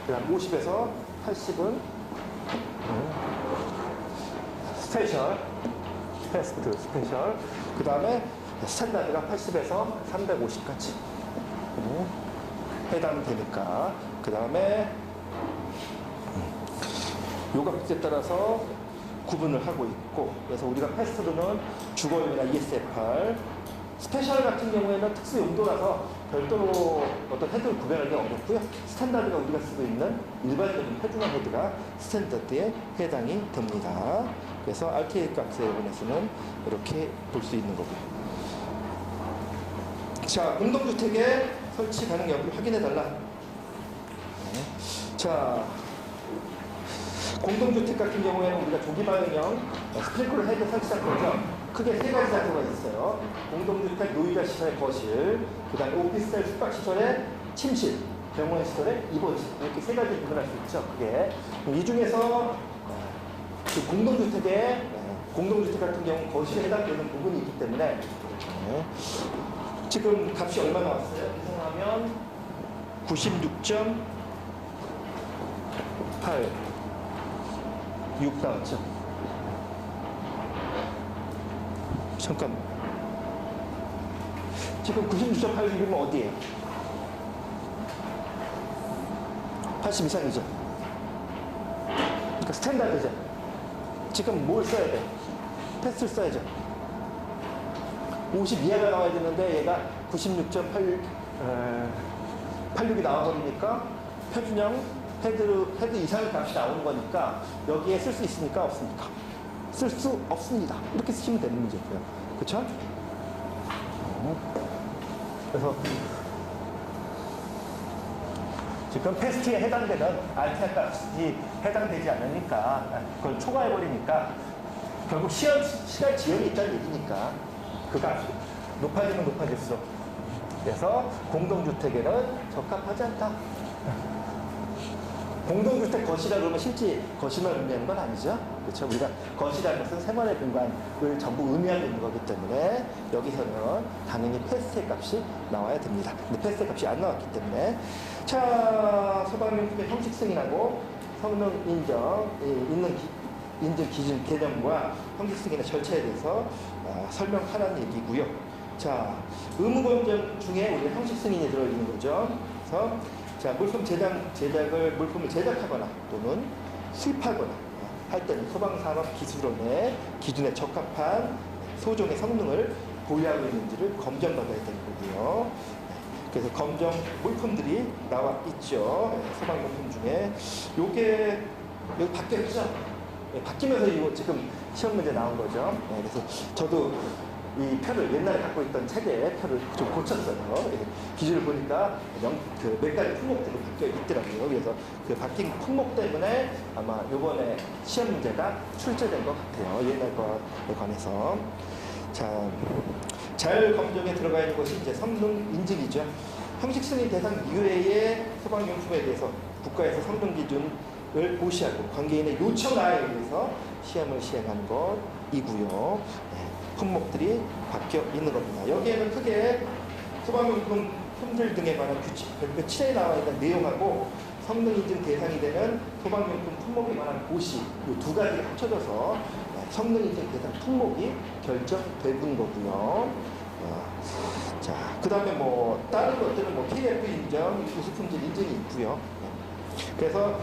그다음 50에서 80은 스페셜, 패스트 스페셜, 그 다음에 스탠다드가 80에서 350까지 해당되니까. 그 다음에 요 값에 따라서 구분을 하고 있고, 그래서 우리가 패스트로는 주거용이나 ESFR, 스페셜 같은 경우에는 특수 용도라서 별도로 어떤 헤드를 구별하기 어렵고요. 스탠다드가 우리가 쓰고 있는 일반적인 헤드나 헤드가 스탠다드에 해당이 됩니다. 그래서 RTA 값에 관해서는 이렇게 볼 수 있는 거고요. 자, 공동주택의 설치 가능 여부를 확인해달라. 자, 공동주택 같은 경우에는 우리가 조기반응형 스프링클러 헤드 설치할 거죠. 크게 세 가지 장소가 있어요. 공동주택 노유자 시설의 거실, 그 다음에 오피스텔 숙박시설의 침실, 병원 시설의 입원실, 이렇게 세 가지 구분할 수 있죠. 그게 이 중에서 그 공동주택 같은 경우 거실에 해당되는 부분이 있기 때문에 지금 값이 얼마 나왔어요? 계산하면 96.8 6 나왔죠. 잠깐. 지금 96.86이면 어디예요? 80 이상이죠. 그러니까 스탠다드죠. 지금 뭘 써야 돼? 패스를 써야죠. 50 이하가 나와야 되는데 얘가 96.86이 나와버리니까 표준형 헤드 이상의 값이 나오는 거니까 여기에 쓸 수 있습니까? 없습니까? 쓸 수 없습니다. 이렇게 쓰시면 되는 문제고요. 그쵸? 그래서 지금 패스트에 해당되는 RTR 값이 해당되지 않으니까 그걸 초과해버리니까 결국 시간 지연이 있다는 얘기니까 그 값이 높아지면 높아질수록, 그래서 공동주택에는 적합하지 않다. 공동주택 거실이라 그러면 실제 거실만 의미하는 건 아니죠. 그렇죠? 우리가 거실이라는 것은 생활의 공간을 전부 의미하고 있는 거기 때문에 여기서는 당연히 패스트의 값이 나와야 됩니다. 근데 패스트의 값이 안 나왔기 때문에. 자, 소방용품의 형식 승인하고 성능 인정, 인증 기준 개념과 형식 승인의 절차에 대해서 설명하라는 얘기고요. 자, 의무 검정 중에 우리가 형식 승인이 들어있는 거죠. 그래서 자, 물품을 제작하거나 또는 수입하거나 할 때는 소방산업기술원의 기준에 적합한 소종의 성능을 보유하고 있는지를 검증받아야 되는 거고요. 그래서 검정 물품들이 나와 있죠. 소방용품 중에 요게 여기 바뀌었죠. 바뀌면서 이거 지금 시험 문제 나온 거죠. 그래서 저도 이 표를 옛날에 갖고 있던 책에 표를 좀 고쳤어요. 기준을 보니까 몇 가지 품목들이 바뀌어 있더라고요. 그래서 그 바뀐 품목 때문에 아마 이번에 시험 문제가 출제된 것 같아요. 옛날 거에 관해서. 자, 잘 검증에 들어가 있는 것이 이제 성능 인증이죠. 형식 승인 대상 이외의 소방용품에 대해서 국가에서 성능 기준을 고시하고 관계인의 요청하에 의해서 시험을 시행하는 것이고요. 품목들이 바뀌어 있는 겁니다. 여기에는 크게 소방용품 품질 등에 관한 규칙, 별표 7에 나와 있는 내용하고 성능 인증 대상이 되는 소방용품 품목에 관한 고시, 이 두 가지가 합쳐져서 성능 인증 대상 품목이 결정되는 거고요. 자, 그 다음에 뭐 다른 것들은 뭐 KF 인정, 우수품질 인증이 있고요. 그래서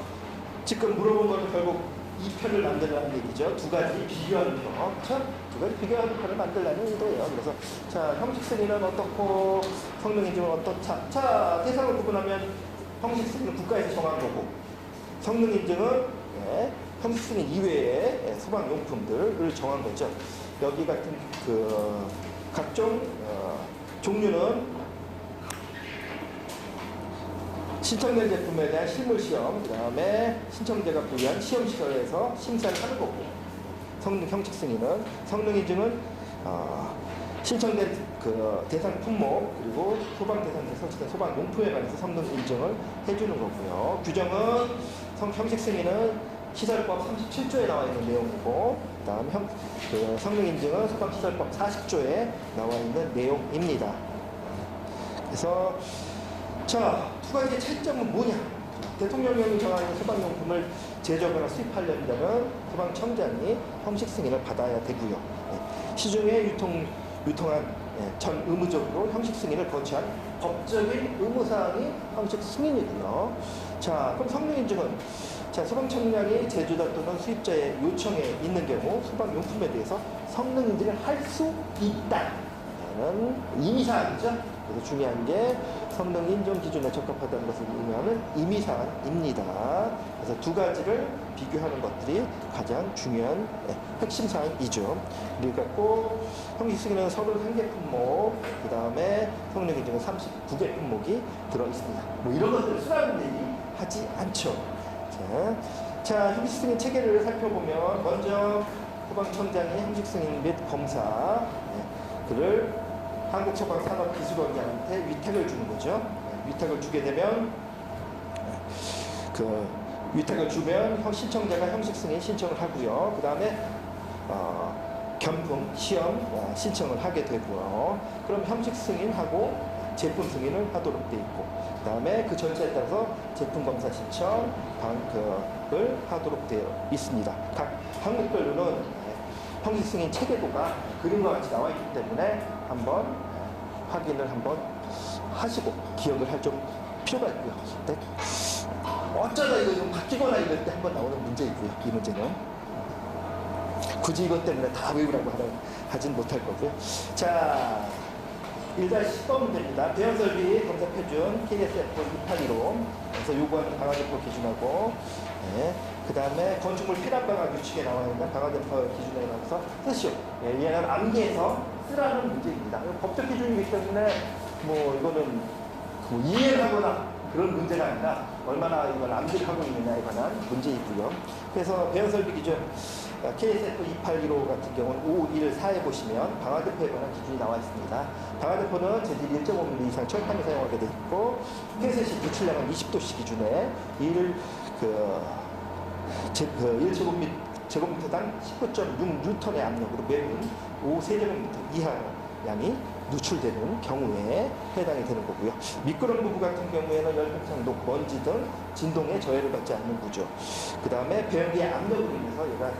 지금 물어본 거는 결국 이 표를 만들라는 얘기죠. 두 가지 비교하는 표. 그렇죠? 두 가지 비교하는 표를 만들라는 의도예요. 그래서 자, 형식 승인은 어떻고 성능 인증은 어떻자. 자, 대상을 구분하면 형식 승인은 국가에서 정한 거고, 성능 인증은 형식 승인 이외의 소방용품들을 정한 거죠. 여기 같은 그 각종 종류는 신청된 제품에 대한 실물시험, 그 다음에 신청자가 부여한 시험시설에서 심사를 하는 거고, 성능 형식 승인은, 성능 인증은 신청된 그 대상 품목 그리고 소방 대상에 설치된 소방 용품에 관해서 성능 인증을 해주는 거고요. 규정은 형식 승인은 시설법 37조에 나와 있는 내용이고, 그다음 그 성능 인증은 소방시설법 40조에 나와 있는 내용입니다. 그래서 자, 두 가지의 차이점은 뭐냐? 대통령령이 정하는 소방용품을 제조하거나 수입하려면 소방청장이 형식 승인을 받아야 되고요. 시중에 유통한 전 의무적으로 형식 승인을 거치한 법적인 의무사항이 형식 승인이고요. 자, 그럼 성능 인증은 자, 소방청장이 제조자 또는 수입자의 요청에 있는 경우 소방용품에 대해서 성능 인증을 할 수 있다는 임의사항이죠. 그래서 중요한 게 성능 인정 기준에 적합하다는 것을 의미하는 임의사항입니다. 그래서 두 가지를 비교하는 것들이 가장 중요한 핵심 사항이죠. 그리고 형식 승인은 31개 품목, 그 다음에 성능 인증은 39개 품목이 들어 있습니다. 뭐 이런 것들을 수라는 얘기 하지 않죠. 자, 형식 승인 체계를 살펴보면 먼저 소방청장이 형식 승인 및 검사 그를 한국소방산업기술원장한테 위탁을 주는 거죠. 위탁을 주게 되면 그 위탁을 주면 신청자가 형식 승인 신청을 하고요. 그 다음에 겸품 시험 신청을 하게 되고요. 그럼 형식 승인하고 제품 승인을 하도록 돼 있고, 그 다음에 그 절차에 따라서 제품 검사 신청 을 하도록 되어 있습니다. 각 항목별로는 형식 승인 체계도가 그림과 같이 나와 있기 때문에 한번 확인을 한번 하시고 기억을 할 좀 필요가 있고요. 네. 어쩌다 이거 좀 바뀌거나 이럴 때 한번 나오는 문제이고요. 이 문제는 굳이 이것 때문에 다 외우라고 하진 못할 거고요. 자, 1-10번 문제입니다. 배연설비 검사 표준 KSF 282로 그래서 요구하는 방화대포 기준하고, 그 다음에 건축물 피난방화 규칙에 나와 있는 방화대포 기준에 나와서 쓰시오. 얘는 암기해서 쓰라는 문제입니다. 법적 기준이기 때문에 뭐 이거는 뭐 이해를 하거나 그런 문제가 아니라 얼마나 이걸 암기를 하고 있느냐에 관한 문제이고요. 그래서 배연설비 기준 KSF 282호 같은 경우는 514에 보시면 방화대포에 관한 기준이 나와 있습니다. 방화대포는 재질 1.5mm 이상 철판을 사용하게 되어 있고, 폐쇄시 누출량은 20도씨 기준에 1제곱미터당 19.6N의 압력으로 매분 5세제곱미터 이하 양이 누출되는 경우에 해당이 되는 거고요. 미끄럼 부부 같은 경우에는 열팽창, 녹, 먼지 등 진동에 저해를 받지 않는 구조. 그 다음에 배연기의 압력으로 인해서 얘가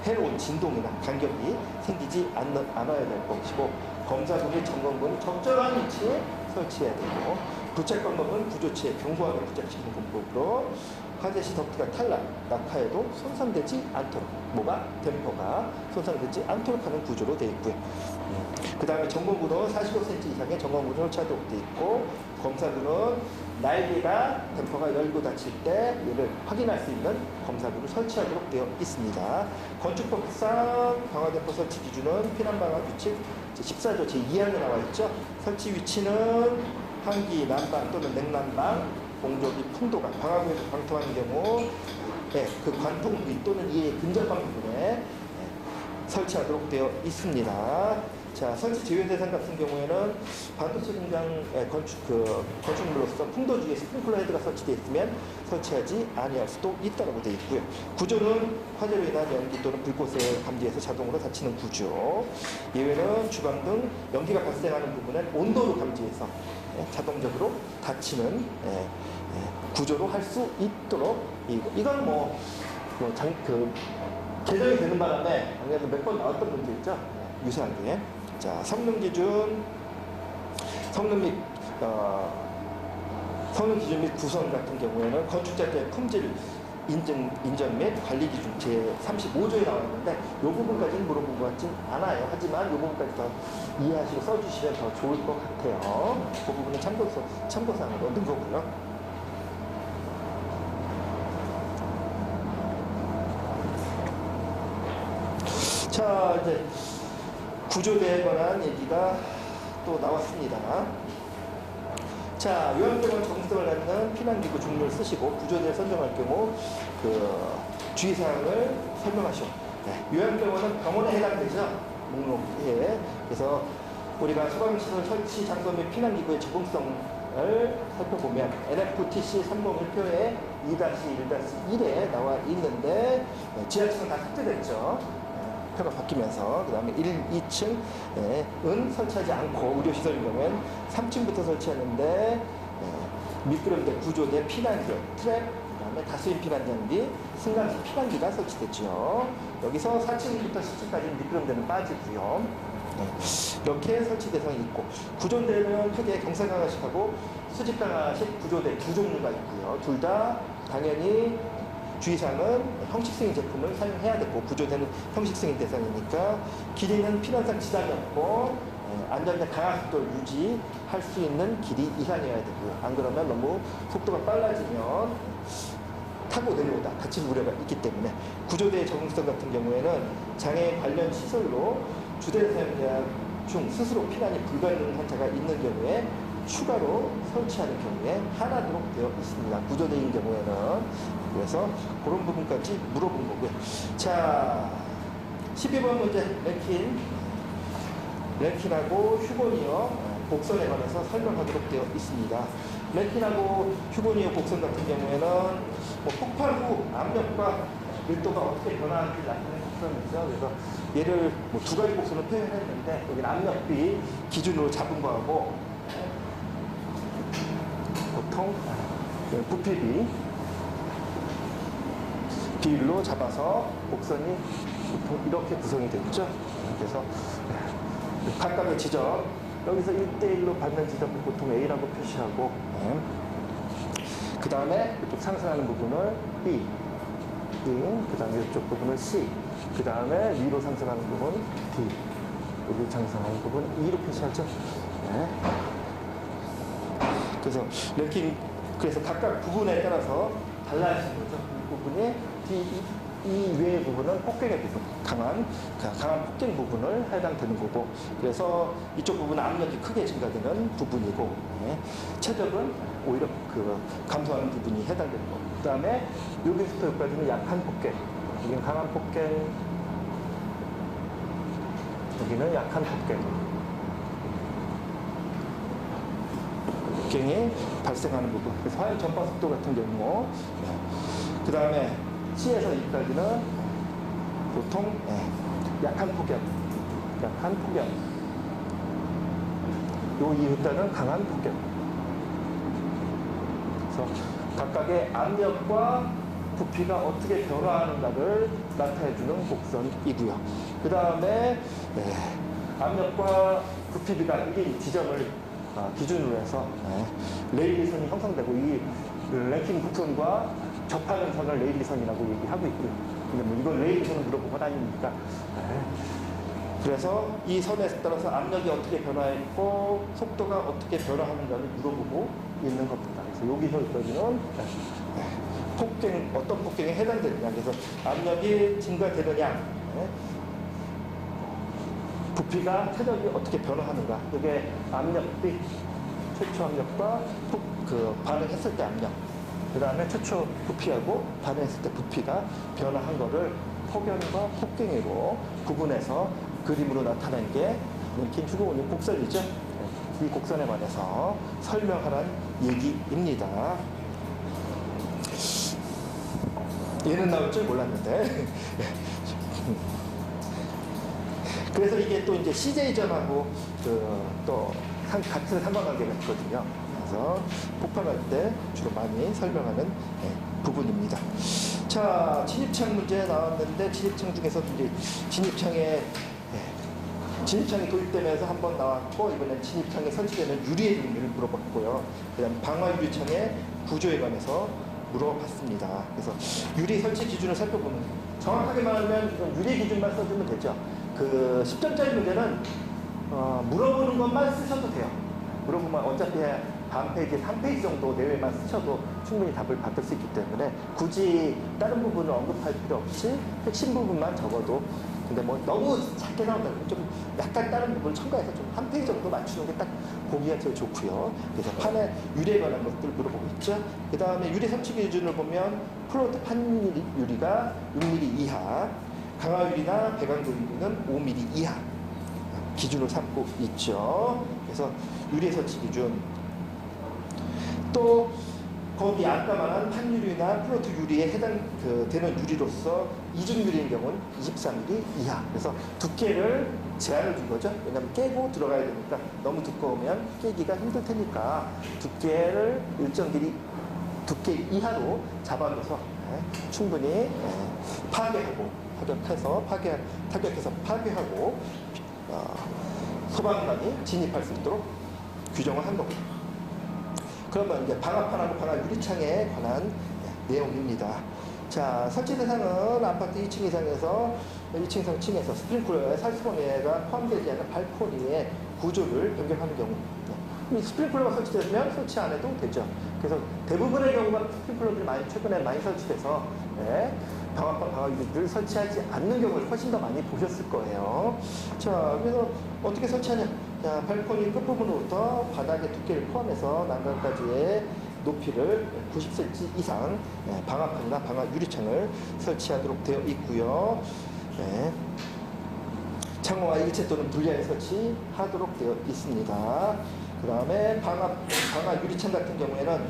해로운 진동이나 간격이 생기지 않아야 될 것이고, 검사구 및 점검구는 적절한 위치에 설치해야 되고, 부착 방법은 구조체에 견고하게 부착시키는 방법으로 화재시 덕트가 탈락, 낙하에도 손상되지 않도록, 댐퍼가 손상되지 않도록 하는 구조로 되어 있고요. 그 다음에 점검구는 45cm 이상의 점검구를 설치하도록 되어 있고, 검사구는 날개가 댐퍼가 열고 닫힐 때 얘를 확인할 수 있는 검사구를 설치하도록 되어 있습니다. 건축법상 방화대포 설치 기준은 피난방화 규칙 제14조 제2항에 나와 있죠. 설치 위치는 환기, 난방 또는 냉난방, 공조기, 풍도가 방화구에서 관통하는 경우 그 관통 부위 또는 이에 근접한 부분에 설치하도록 되어 있습니다. 자, 설치 제외 대상 같은 경우에는 반도체 공장 건축물로서 풍도 주위에 스프링클러 헤드가 설치되어 있으면 설치하지 아니할 수도 있다고 되어 있고요. 구조는 화재로 인한 연기 또는 불꽃에 감지해서 자동으로 닫히는 구조. 예외는 주방 등 연기가 발생하는 부분은 온도로 감지해서 자동적으로 닫히는 구조로 할 수 있도록 이건 개정이 되는 바람에 몇 번 나왔던 문제 있죠. 유사하게. 자, 성능 기준, 성능 기준 및 구성 같은 경우에는 건축자재 품질 인정 및 관리 기준 제35조에 나와 있는데 이 부분까지는 물어본 것 같진 않아요. 하지만 이 부분까지 더 이해하시고 써주시면 더 좋을 것 같아요. 그 부분은 참고사항으로 넣은 거고요. 자, 이제 구조대에 관한 얘기가 또 나왔습니다. 자, 요양병원 정성을 갖는 피난기구 종류를 쓰시고 구조대를 선정할 경우 주의사항을 설명하시오. 요양병원은 병원에 해당되죠. 목록에. 그래서 우리가 소방시설 설치 장소 및 피난기구의 적응성을 살펴보면 NFTC 301표에 2-1-1에 나와 있는데 지하층은 다 삭제됐죠. 표가 바뀌면서 그 다음에 1, 2층은 설치하지 않고 의료시설인 경우에는 3층부터 설치하는데 미끄럼대 구조대 피난기, 트랩, 그 다음에 다수인 피난장비, 승강식 피난기가 설치됐죠. 여기서 4층부터 10층까지는 미끄럼대는 빠지고요. 이렇게 설치 대상이 있고, 구조대는 크게 경사강화식하고 수직강화식 구조대 두 종류가 있고요. 둘 다 당연히 주의사항은 형식승인 제품을 사용해야 되고, 구조대는 형식승인 대상이니까 길이는 피난상 지장이 없고 안전된 강한 속도를 유지할 수 있는 길이 이상이어야 되고요. 안 그러면 너무 속도가 빨라지면 타고 내려오다 다칠 우려가 있기 때문에, 구조대의 적응성 같은 경우에는 장애 관련 시설로 주대 사용자 중 스스로 피난이 불가능한 환자가 있는 경우에 추가로 설치하는 경우에 하나도록 되어 있습니다. 구조대인 경우에는. 그래서 그런 부분까지 물어본 거고요. 자, 12번 문제 랭킨하고 휴고니어 곡선에 관해서 설명하도록 되어 있습니다. 랭킨하고 휴고니어 곡선 같은 경우에는 뭐 폭발 후 압력과 밀도가 어떻게 변화하는지 나타내는 곡선이죠. 그래서 얘를 뭐 두 가지 곡선을 표현했는데, 여기는 압력비 기준으로 잡은 거하고 보통 부피비 비율로 잡아서 곡선이 보통 이렇게 구성이 되죠. 그래서 각각의 지점, 여기서 1대1로 받는 지점을 보통 A라고 표시하고, 그 다음에 이쪽 상승하는 부분을 B, 그 다음에 이쪽 부분을 C, 그 다음에 위로 상승하는 부분 D, 여기 상승하는 부분 E로 표시하죠. 그래서 랭킹, 그래서 각각 부분에 따라서 달라지는 거죠. 이 부분이 이 외의 부분은 폭갱의 부분, 강한 폭갱 부분을 해당되는 거고, 그래서 이쪽 부분은 압력이 크게 증가되는 부분이고, 최적은 오히려 감소하는 부분이 해당되는 거고, 그 다음에 여기서부터 여기까지는 약한 폭갱, 여기는 강한 폭갱, 여기는 약한 폭갱이 발생하는 부분. 그래서 화염 전파 속도 같은 경우, 그 다음에 C에서 E까지는 보통 약한 폭염, 요 이후자는 강한 폭염. 그래서 각각의 압력과 부피가 어떻게 변화하는가를 나타내주는 곡선이고요. 그 다음에 압력과 부피가 이게 지점을 기준으로 해서 레일선이 형성되고, 이 랭킹 곡선과 접하는 선을 레일선이라고 얘기하고 있고요. 근데 뭐 이건 레일선을 물어보건 아니니까. 그래서 이 선에 따라서 압력이 어떻게 변화했고 속도가 어떻게 변화하는가를 물어보고 있는 겁니다. 그래서 여기서 여기는 폭갱, 어떤 폭갱에 해당되느냐, 그래서 압력이 증가되느냐, 부피가 최적이 어떻게 변화하는가, 이게 압력비, 최초 압력과 반응했을 때 압력, 그 다음에 최초 부피하고 반응했을 때 부피가 변화한 거를 폭염과 폭갱으로 구분해서 그림으로 나타낸 게 랭킹 휴고니어 곡선이죠. 이 곡선에 관해서 설명하라는 얘기입니다. 얘는 나올 줄 몰랐는데. 그래서 이게 또 이제 CJ점하고 또 같은 상관관계가 있거든요. 그래서 폭발할 때 주로 많이 설명하는 부분입니다. 자, 진입창 문제 나왔는데, 진입창 중에서 이제 진입창이 도입되면서 한번 나왔고, 이번엔 진입창에 설치되는 유리의 종류를 물어봤고요. 그 다음 방화 유리창의 구조에 관해서 물어봤습니다. 그래서 유리 설치 기준을 살펴보면, 정확하게 말하면 유리 기준만 써주면 되죠. 10점짜리 문제는 물어보는 것만 쓰셔도 돼요. 물어보면 어차피 반 페이지, 3페이지 정도 내외만 쓰셔도 충분히 답을 받을 수 있기 때문에 굳이 다른 부분을 언급할 필요 없이 핵심 부분만 적어도, 근데 뭐 너무 작게 나온다면 좀 약간 다른 부분을 첨가해서 좀 한 페이지 정도 맞추는 게 딱 보기가 제일 좋고요. 그래서 판에 유리에 관한 것들 물어보고 있죠. 그 다음에 유리 설치 기준을 보면 플로트 판 유리가 6mm 이하, 강화 유리나 배강조 유리는 5mm 이하, 기준을 삼고 있죠. 그래서 유리 설치 기준. 또 거기 아까 말한 판유리나 플로트 유리에 되는 유리로서 이중 유리인 경우는 23mm 이하. 그래서 두께를 제한을 둔 거죠. 왜냐하면 깨고 들어가야 되니까 너무 두꺼우면 깨기가 힘들 테니까 두께를 일정 길이 두께 이하로 잡아줘서 충분히 타격해서 파괴하고 소방관이 진입할 수 있도록 규정을 한 겁니다. 그러면 이제 방화판하고 방화 유리창에 관한 내용입니다. 자, 설치 대상은 아파트 2층 이상에서 2층 이상 층에서 스프링클러에 살수범위가 포함되지 않은 발코니의 구조를 변경하는 경우. 이 스프링클러가 설치되면 설치 안 해도 되죠. 그래서 대부분의 경우가 스프링클러들이 최근에 많이 설치돼서 방화판, 방화 유리를 설치하지 않는 경우를 훨씬 더 많이 보셨을 거예요. 자, 그래서 어떻게 설치하냐? 자, 발코니 끝부분으로부터 바닥의 두께를 포함해서 난간까지의 높이를 90cm 이상 방화판이나 방화 유리창을 설치하도록 되어 있고요. 창호와 일체 또는 분리하여 설치하도록 되어 있습니다. 그 다음에 방화 유리창 같은 경우에는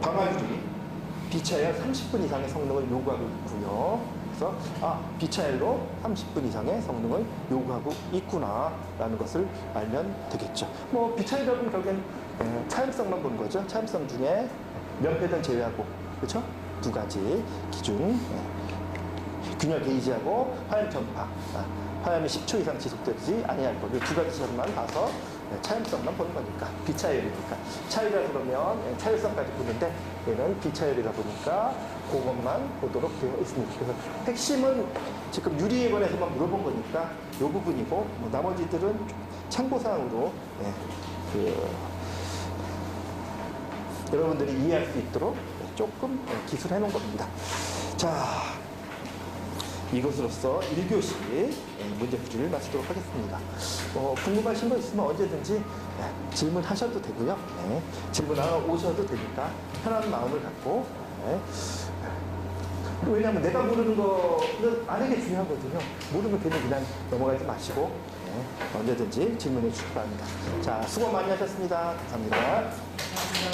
방화 유리 비차열 30분 이상의 성능을 요구하고 있고요. 그래서 비차열로 30분 이상의 성능을 요구하고 있구나라는 것을 알면 되겠죠. 뭐 비차열은 결국엔 차임성만 보는 거죠. 차임성 중에 면패등 제외하고, 그렇죠? 두 가지 기준. 균열 게이지하고 화염 전파. 화염이 10초 이상 지속되지 아니할 것. 두 가지 점만 봐서 차임성만 보는 거니까. 비차열이니까. 차열이라 그러면 차열성까지 보는데 얘는 비차열이다 보니까 그것만 보도록 되어 있습니다. 그래서 핵심은 지금 유리에 관해서만 물어본 거니까 이 부분이고, 뭐 나머지들은 참고사항으로 여러분들이 이해할 수 있도록 조금 기술해 놓은 겁니다. 자, 이것으로써 1교시 문제풀이를 마치도록 하겠습니다. 궁금하신 거 있으면 언제든지 질문하셔도 되고요. 질문하러 오셔도 되니까 편한 마음을 갖고. 왜냐하면 내가 모르는 거는 아는 게 중요하거든요. 모르면 괜히 그냥 넘어가지 마시고 언제든지 질문해 주시기 바랍니다. 자, 수고 많이 하셨습니다. 감사합니다.